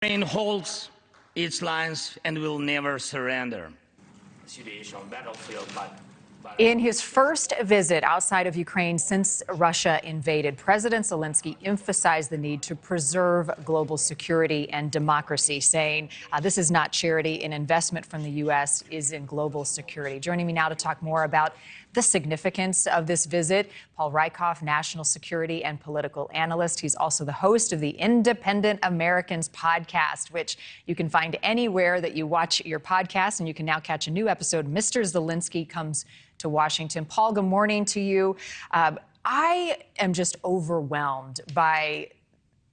Ukraine holds its lines and will never surrender. In his first visit outside of Ukraine since Russia invaded, President Zelenskyy emphasized the need to preserve global security and democracy, saying this is not charity. An investment from the U.S. is in global security. Joining me now to talk more about the significance of this visit, Paul Rieckhoff, national security and political analyst. He's also the host of the Independent Americans podcast, which you can find anywhere that you watch your podcast, and you can now catch a new episode. Mr. Zelenskyy comes to Washington. Paul, good morning to you. I am just overwhelmed by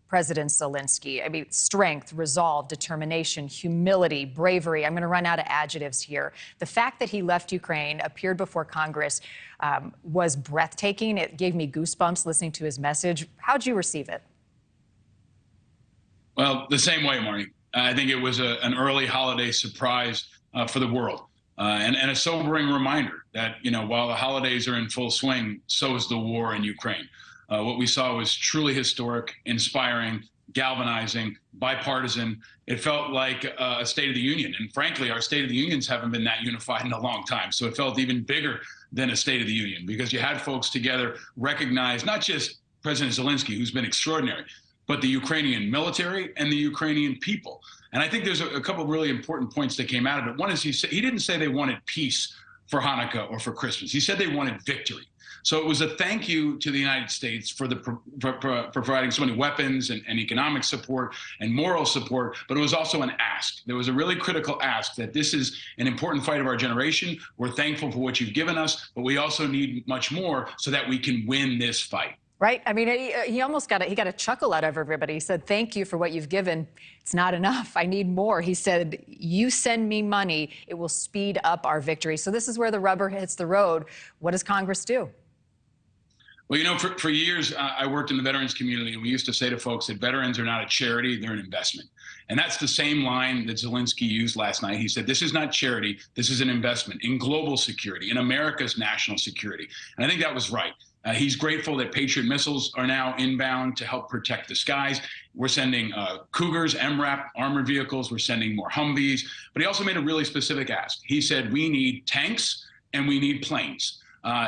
President Zelenskyy. I mean, strength, resolve, determination, humility, bravery. I'm going to run out of adjectives here. The fact that he left Ukraine, appeared before Congress, was breathtaking. It gave me goosebumps listening to his message. How'd you receive it? Well, the same way, Marni. I think it was an early holiday surprise for the world. And a sobering reminder that, while the holidays are in full swing, so is the war in Ukraine. What we saw was truly historic, inspiring, galvanizing, bipartisan. It felt like a State of the Union. And frankly, our State of the Unions haven't been that unified in a long time. So it felt even bigger than a State of the Union because you had folks together recognize not just President Zelenskyy, who's been extraordinary, but the Ukrainian military and the Ukrainian people. And I think there's a couple of really important points that came out of it. One is he didn't say they wanted peace for Hanukkah or for Christmas. He said they wanted victory. So it was a thank you to the United States for providing so many weapons and economic support and moral support, but it was also an ask. There was a really critical ask that this is an important fight of our generation. We're thankful for what you've given us, but we also need much more so that we can win this fight. Right. I mean, he almost got a chuckle out of everybody. He said, thank you for what you've given. It's not enough. I need more. He said, you send me money. It will speed up our victory. So this is where the rubber hits the road. What does Congress do? Well, for years, I worked in the veterans community, and we used to say to folks that veterans are not a charity, they're an investment. And that's the same line that Zelenskyy used last night. He said, this is not charity, this is an investment in global security, in America's national security. And I think that was right. He's grateful that Patriot missiles are now inbound to help protect the skies. We're sending Cougars, MRAP, armored vehicles. We're sending more Humvees. But he also made a really specific ask. He said, we need tanks and we need planes.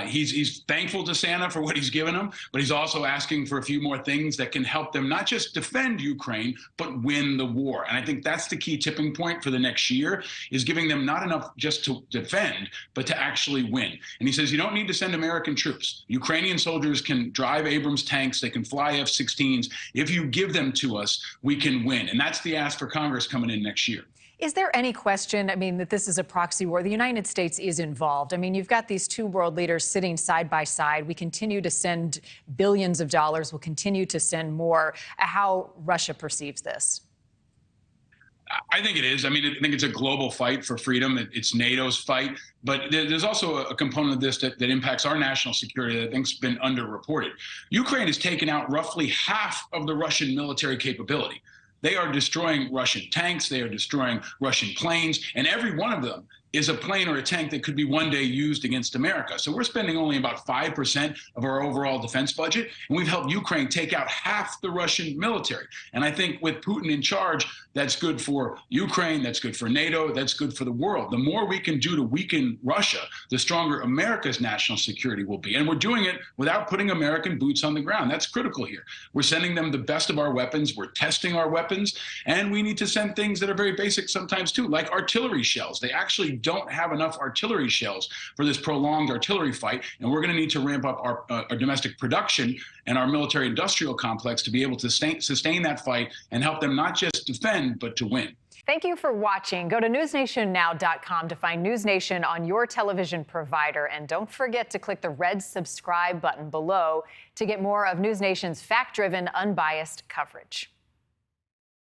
He's thankful to Santa for what he's given him, but he's also asking for a few more things that can help them not just defend Ukraine, but win the war. And I think that's the key tipping point for the next year, is giving them not enough just to defend, but to actually win. And he says, you don't need to send American troops. Ukrainian soldiers can drive Abrams tanks. They can fly F-16s. If you give them to us, we can win. And that's the ask for Congress coming in next year. Is there any question, that this is a proxy war? The United States is involved. You've got these two world leaders sitting side by side. We continue to send billions of dollars. We'll continue to send more. How Russia perceives this? I think it is. I think it's a global fight for freedom. It's NATO's fight. But there's also a component of this that impacts our national security that I think's been underreported. Ukraine has taken out roughly half of the Russian military capability. They are destroying Russian tanks, they are destroying Russian planes, and every one of them is a plane or a tank that could be one day used against America. So we're spending only about 5% of our overall defense budget, and we've helped Ukraine take out half the Russian military. And I think with Putin in charge, that's good for Ukraine, that's good for NATO, that's good for the world. The more we can do to weaken Russia, the stronger America's national security will be. And we're doing it without putting American boots on the ground. That's critical here. We're sending them the best of our weapons, we're testing our weapons, and we need to send things that are very basic sometimes too, like artillery shells. They actually don't have enough artillery shells for this prolonged artillery fight, and we're going to need to ramp up our domestic production and our military industrial complex to be able to sustain that fight and help them not just defend, but to win. Thank you for watching. Go to newsnationnow.com to find NewsNation on your television provider. And don't forget to click the red subscribe button below to get more of NewsNation's fact-driven, unbiased coverage.